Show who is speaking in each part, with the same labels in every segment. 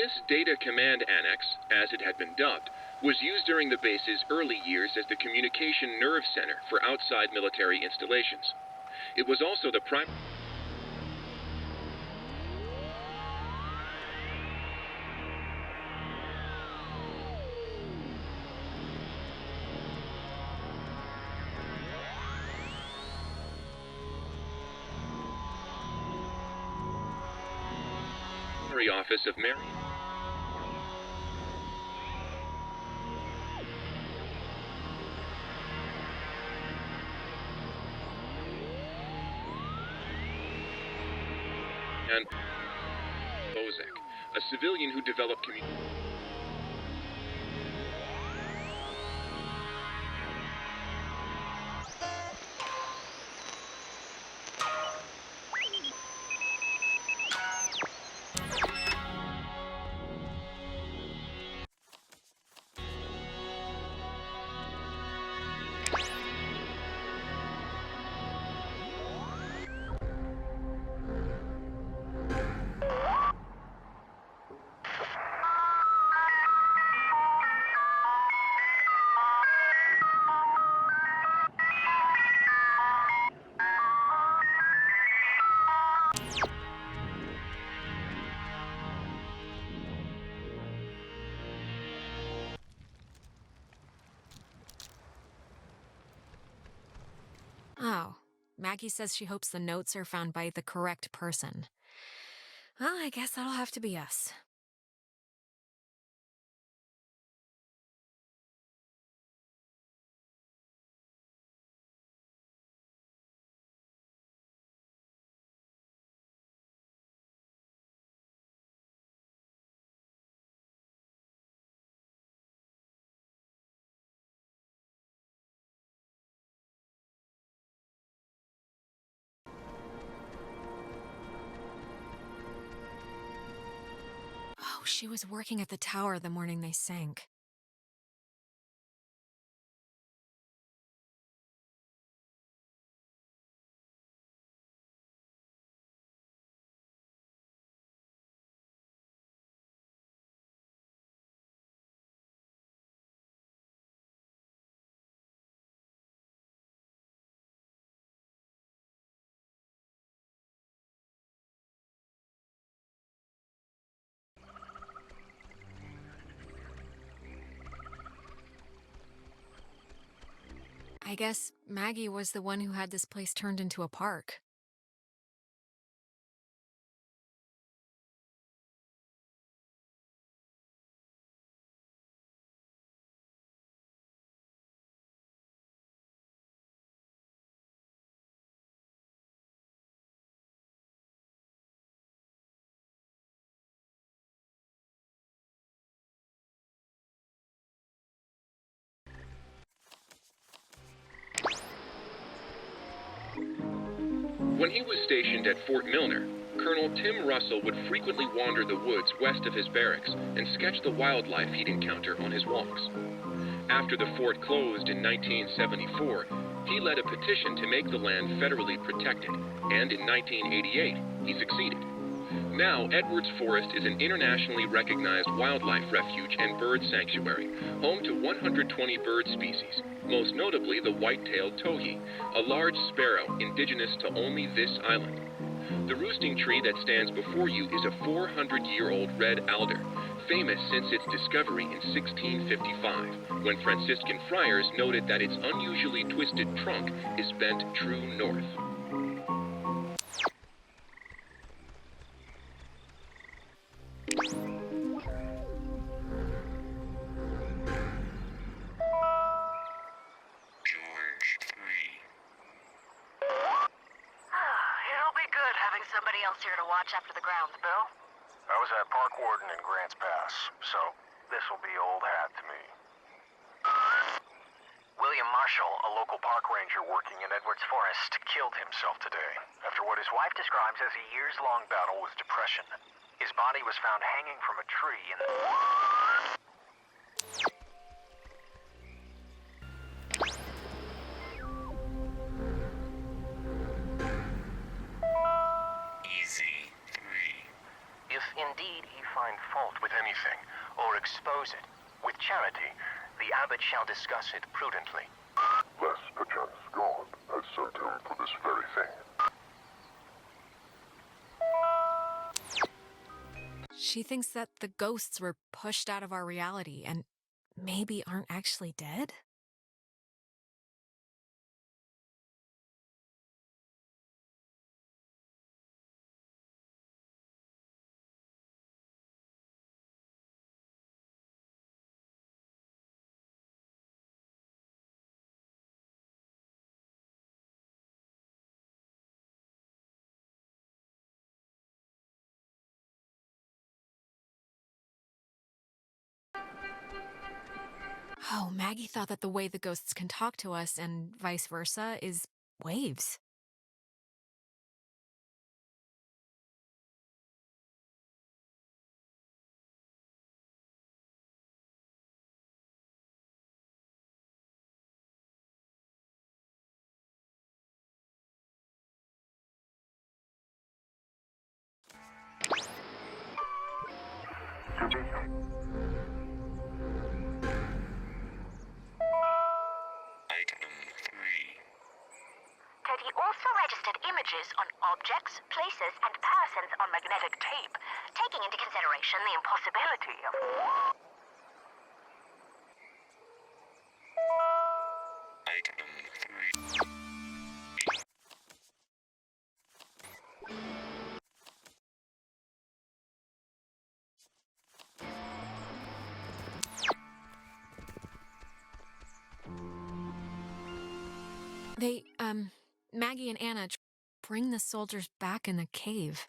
Speaker 1: This Data Command Annex, as it had been dubbed, was used during the base's early years as the communication nerve center for outside military installations. It was also the primary office of Mary. And Bozek, a civilian who developed
Speaker 2: Oh, Maggie says she hopes the notes are found by the correct person. Well, I guess that'll have to be us. Oh, she was working at the tower the morning they sank. I guess Maggie was the one who had this place turned into a park.
Speaker 1: When he was stationed at Fort Milner, Colonel Tim Russell would frequently wander the woods west of his barracks and sketch the wildlife he'd encounter on his walks. After the fort closed in 1974, he led a petition to make the land federally protected, and in 1988, he succeeded. Now, Edwards Forest is an internationally recognized wildlife refuge and bird sanctuary, home to 120 bird species, most notably the white-tailed towhee, a large sparrow indigenous to only this island. The roosting tree that stands before you is a 400-year-old red alder, famous since its discovery in 1655, when Franciscan friars noted that its unusually twisted trunk is bent true north.
Speaker 3: Somebody else here to watch after the grounds, Bill?
Speaker 4: I was at Park Warden in Grants Pass, so this'll be old hat to me. William Marshall, a local park ranger working in Edwards Forest, killed himself today after what his wife describes as a years-long battle with depression. His body was found hanging from a tree in the... If indeed he find fault with anything, or expose it. With charity, the abbot shall discuss it prudently.
Speaker 5: Lest perchance God has sent him for this very thing.
Speaker 2: She thinks that the ghosts were pushed out of our reality and maybe aren't actually dead? Oh, Maggie thought that the way the ghosts can talk to us and vice versa is waves.
Speaker 3: Teddy also registered images on objects, places, and persons on magnetic tape, taking into consideration the impossibility of...
Speaker 2: They, Maggie and Anna bring the soldiers back in the cave.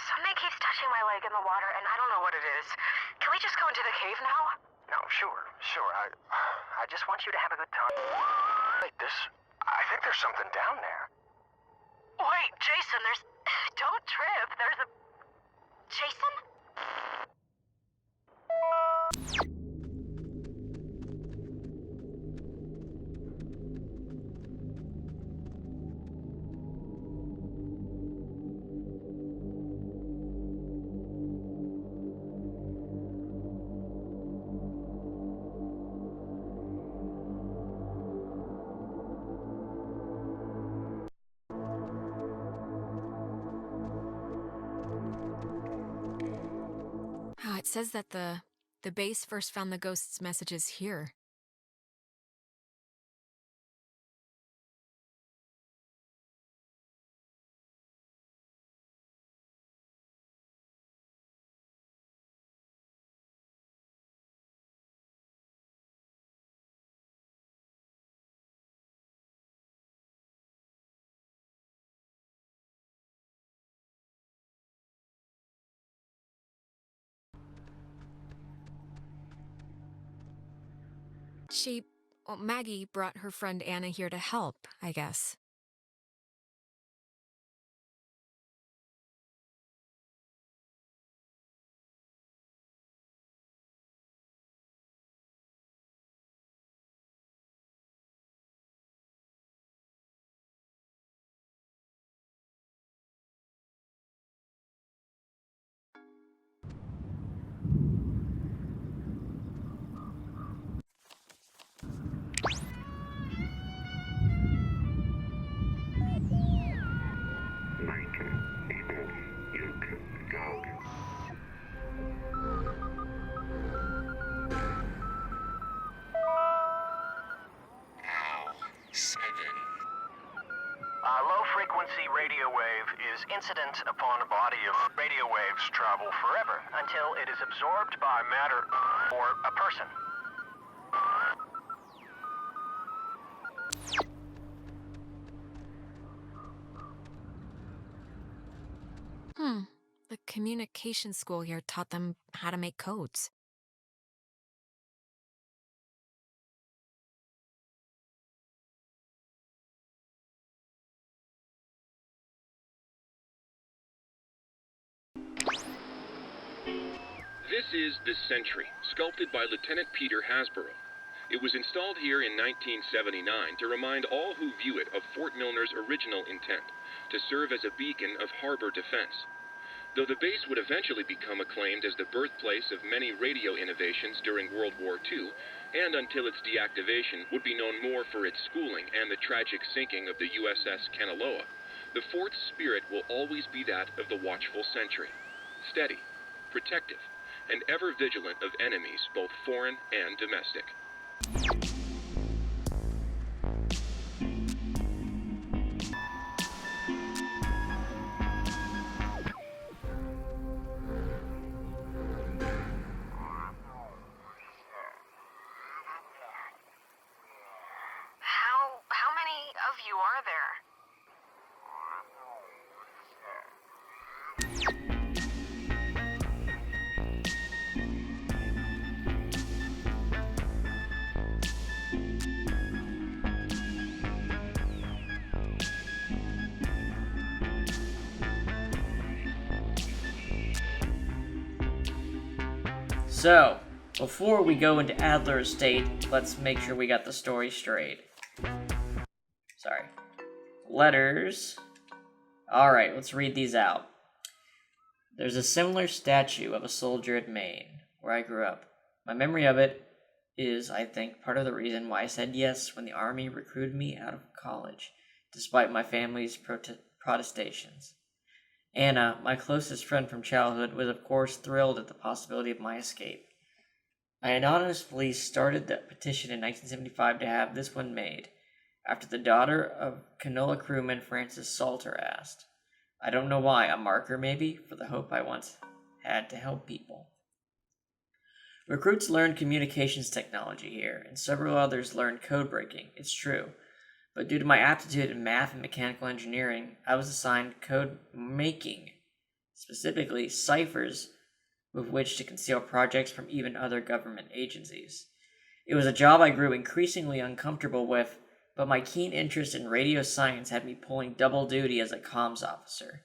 Speaker 3: Something keeps touching my leg in the water, and I don't know what it is. Can we just go into the cave now?
Speaker 4: No, sure. I just want you to have a good time. Wait, I think there's something down there.
Speaker 3: Wait, Jason, don't trip, there's a... Jason?
Speaker 2: It says that the base first found the ghost's messages here. Maggie brought her friend Anna here to help, I guess.
Speaker 4: radio wave is incident upon a body of radio waves travel forever until it is absorbed by matter or a person.
Speaker 2: The communication school here taught them how to make codes.
Speaker 1: This is the Sentry, sculpted by Lieutenant Peter Hasborough. It was installed here in 1979 to remind all who view it of Fort Milner's original intent, to serve as a beacon of harbor defense. Though the base would eventually become acclaimed as the birthplace of many radio innovations during World War II, and until its deactivation would be known more for its schooling and the tragic sinking of the USS Kanaloa, the fort's spirit will always be that of the watchful sentry, steady, protective, and ever vigilant of enemies both foreign and domestic.
Speaker 3: How many of you are there?
Speaker 6: So, before we go into Adler Estate, let's make sure we got the story straight. Sorry. Letters. Alright, let's read these out. There's a similar statue of a soldier at Maine, where I grew up. My memory of it is, I think, part of the reason why I said yes when the Army recruited me out of college, despite my family's protestations. Anna, my closest friend from childhood, was of course thrilled at the possibility of my escape. I anonymously started the petition in 1975 to have this one made, after the daughter of canola crewman Francis Salter asked. I don't know why, a marker maybe, for the hope I once had to help people. Recruits learned communications technology here, and several others learned code breaking, it's true. But due to my aptitude in math and mechanical engineering, I was assigned code making, specifically ciphers with which to conceal projects from even other government agencies. It was a job I grew increasingly uncomfortable with, but my keen interest in radio science had me pulling double duty as a comms officer.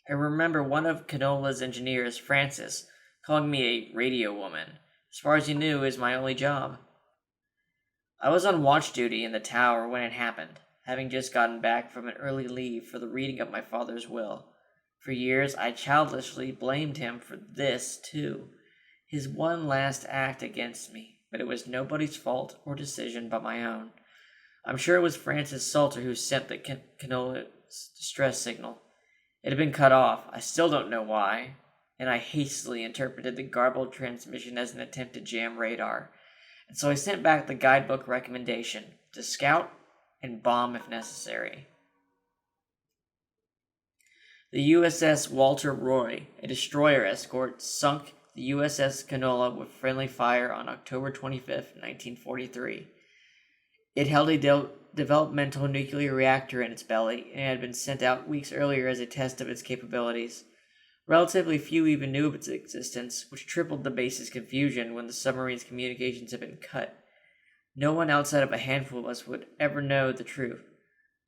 Speaker 6: I remember one of Canola's engineers, Francis, calling me a radio woman. As far as he knew, it was my only job. I was on watch duty in the tower when it happened, having just gotten back from an early leave for the reading of my father's will. For years, I childishly blamed him for this, too, his one last act against me, but it was nobody's fault or decision but my own. I'm sure it was Francis Salter who sent the Canola's distress signal. It had been cut off, I still don't know why, and I hastily interpreted the garbled transmission as an attempt to jam radar. And so I sent back the guidebook recommendation to scout and bomb if necessary. The USS Walter Roy, a destroyer escort, sunk the USS Canola with friendly fire on October 25, 1943. It held a developmental nuclear reactor in its belly and had been sent out weeks earlier as a test of its capabilities. Relatively few even knew of its existence, which tripled the base's confusion when the submarine's communications had been cut. No one outside of a handful of us would ever know the truth.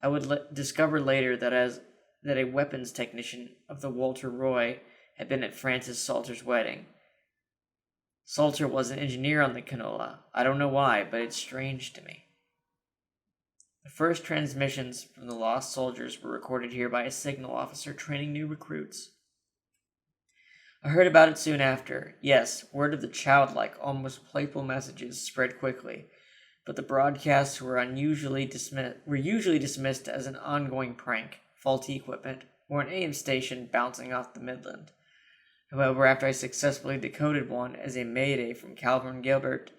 Speaker 6: I would discover later that a weapons technician of the Walter Roy had been at Francis Salter's wedding. Salter was an engineer on the Canola. I don't know why, but it's strange to me. The first transmissions from the lost soldiers were recorded here by a signal officer training new recruits. I heard about it soon after. Yes, word of the childlike, almost playful messages spread quickly, but the broadcasts were usually dismissed as an ongoing prank, faulty equipment, or an AM station bouncing off the Midland. However, after I successfully decoded one as a mayday from Calvin Gilbert,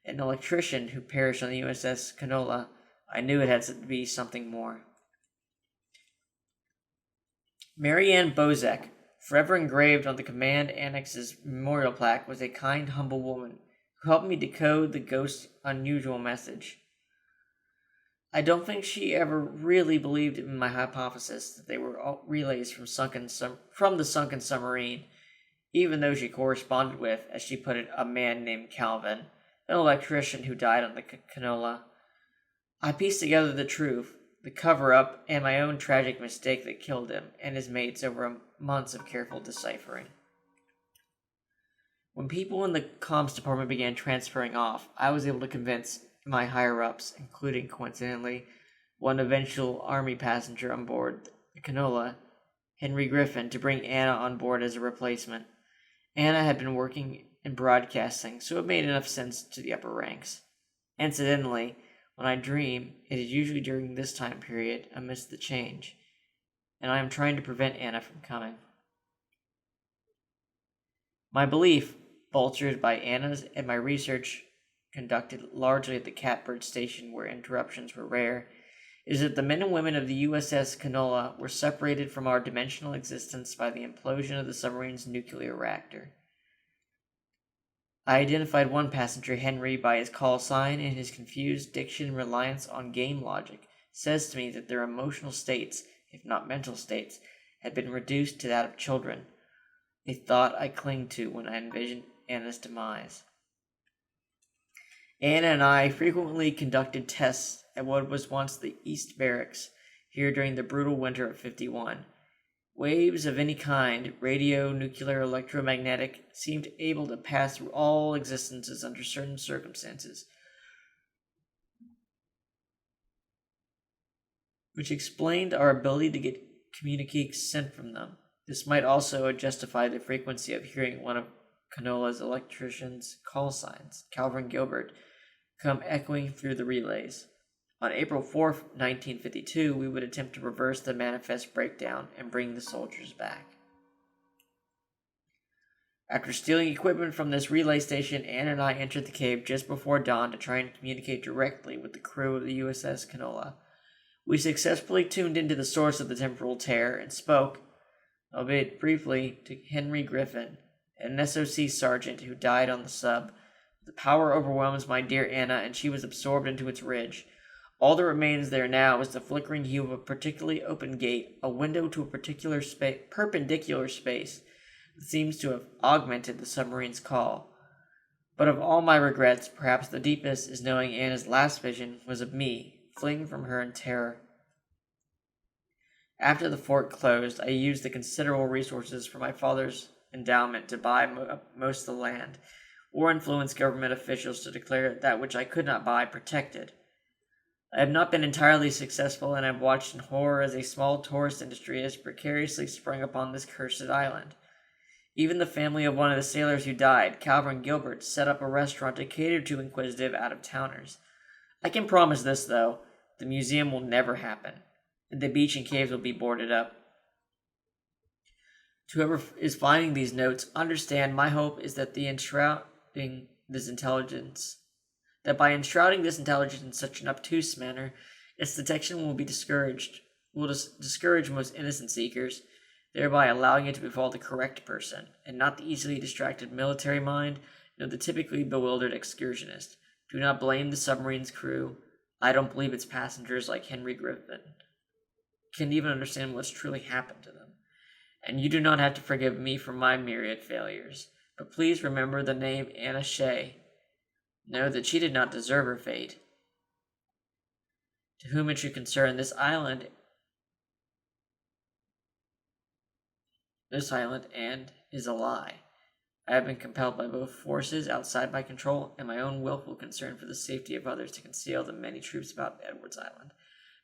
Speaker 6: an electrician who perished on the USS Canola, I knew it had to be something more. Mary Ann Bozek, forever engraved on the Command Annex's memorial plaque, was a kind, humble woman who helped me decode the ghost's unusual message. I don't think she ever really believed in my hypothesis that they were all relays from the sunken submarine, even though she corresponded with, as she put it, a man named Calvin, an electrician who died on the canola. I pieced together the truth, the cover-up, and my own tragic mistake that killed him and his mates over months of careful deciphering. When people in the comms department began transferring off, I was able to convince my higher-ups, including, coincidentally, one eventual Army passenger on board the canola, Henry Griffin, to bring Anna on board as a replacement. Anna had been working in broadcasting, so it made enough sense to the upper ranks. Incidentally, when I dream, it is usually during this time period amidst the change, and I am trying to prevent Anna from coming. My belief, bolstered by Anna's and my research conducted largely at the Catbird station where interruptions were rare, is that the men and women of the USS Canola were separated from our dimensional existence by the implosion of the submarine's nuclear reactor. I identified one passenger, Henry, by his call sign, and his confused diction and reliance on game logic says to me that their emotional states, if not mental states, had been reduced to that of children, a thought I cling to when I envision Anna's demise. Anna and I frequently conducted tests at what was once the East Barracks, here during the brutal winter of '51. Waves of any kind, radio, nuclear, electromagnetic, seemed able to pass through all existences under certain circumstances, which explained our ability to get communiques sent from them. This might also justify the frequency of hearing one of Canola's electrician's call signs, Calvin Gilbert, come echoing through the relays. On April 4th, 1952, we would attempt to reverse the manifest breakdown and bring the soldiers back. After stealing equipment from this relay station, Anne and I entered the cave just before dawn to try and communicate directly with the crew of the USS Canola. We successfully tuned into the source of the temporal tear and spoke, albeit briefly, to Henry Griffin, an SOC sergeant who died on the sub. The power overwhelms my dear Anna, and she was absorbed into its ridge. All that remains there now is the flickering hue of a particularly open gate, a window to a particular perpendicular space that seems to have augmented the submarine's call. But of all my regrets, perhaps the deepest is knowing Anna's last vision was of me, fleeing from her in terror. After the fort closed, I used the considerable resources from my father's endowment to buy most of the land, or influence government officials to declare that which I could not buy protected. I have not been entirely successful, and have watched in horror as a small tourist industry has precariously sprung upon this cursed island. Even the family of one of the sailors who died, Calvin Gilbert, set up a restaurant to cater to inquisitive out-of-towners. I can promise this, though: the museum will never happen, and the beach and caves will be boarded up. To whoever is finding these notes, understand my hope is that by enshrouding this intelligence in such an obtuse manner, its detection will discourage most innocent seekers, thereby allowing it to befall the correct person, and not the easily distracted military mind, nor the typically bewildered excursionist. Do not blame the submarine's crew. I don't believe its passengers, like Henry Griffin, can even understand what's truly happened to them. And you do not have to forgive me for my myriad failures. But please remember the name Anna Shea. Know that she did not deserve her fate. To whom it should concern, this island and is a lie. I have been compelled by both forces outside my control and my own willful concern for the safety of others to conceal the many truths about Edwards Island.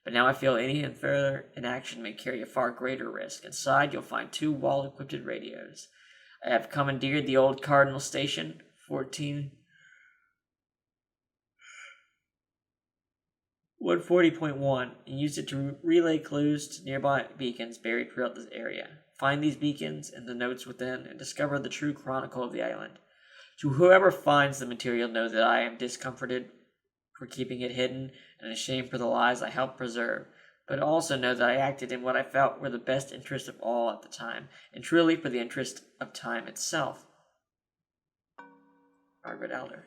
Speaker 6: But now I feel any further inaction may carry a far greater risk. Inside, you'll find 2 wall-equipped radios. I have commandeered the old Cardinal Station, 140.1, and used it to relay clues to nearby beacons buried throughout this area. Find these beacons and the notes within, and discover the true chronicle of the island. To whoever finds the material, know that I am discomforted for keeping it hidden, and ashamed for the lies I helped preserve. but also know that I acted in what I felt were the best interests of all at the time, and truly for the interest of time itself. Margaret Adler.